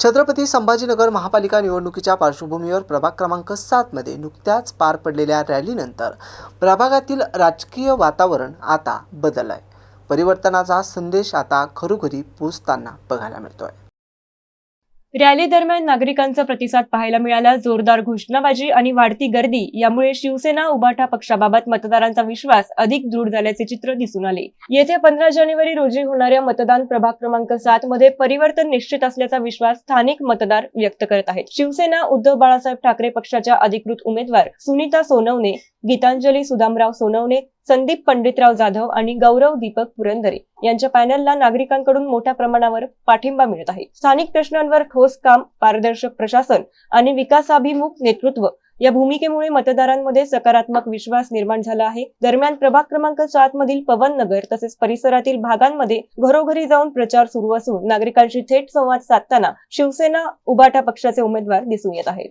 छत्रपती संभाजीनगर महापालिका निवडणुकीच्या पार्श्वभूमीवर प्रभाग क्रमांक 7 मध्ये नुकत्याच पार पडलेल्या रॅलीनंतर प्रभागातील राजकीय वातावरण आता बदललंय। परिवर्तनाचा संदेश आता घरोघरी पोहोचताना बघायला मिळतोय। रॅली दरम्यान नागरिकांचा प्रतिसाद पाहायला मिळाला। जोरदार घोषणाबाजी आणि वाढती गर्दी यामुळे शिवसेना उभाटा पक्षाबाबत मतदारांचा विश्वास अधिक दृढ झाल्याचे चित्र दिसून आले। येत्या 15 जानेवारी रोजी होणाऱ्या मतदान प्रभाग क्रमांक 7 मध्ये परिवर्तन निश्चित असल्याचा विश्वास स्थानिक मतदार व्यक्त करत आहेत। शिवसेना उद्धव बाळासाहेब ठाकरे पक्षाच्या अधिकृत उमेदवार सुनीता सोनवणे, गीतांजली सुदामराव सोनवणे, संदीप पंडितराव जाधव आणि गौरव दीपक पुरंदरे यांच्या पॅनलला नागरिकांकडून मोठ्या प्रमाणावर पाठिंबा मिळत आहे। स्थानिक प्रश्नांवर ठोस काम, पारदर्शक प्रशासन आणि विकासाभिमुख नेतृत्व या भूमिकेमुळे मतदारांमध्ये सकारात्मक विश्वास निर्माण झाला आहे। दरम्यान प्रभाग क्रमांक 7 मधील पवन नगर तसेच परिसरातील भागांमध्ये घरोघरी जाऊन प्रचार सुरू असून नागरिकांशी थेट संवाद साधताना शिवसेना उभाटा पक्षाचे उमेदवार दिसून येत आहेत।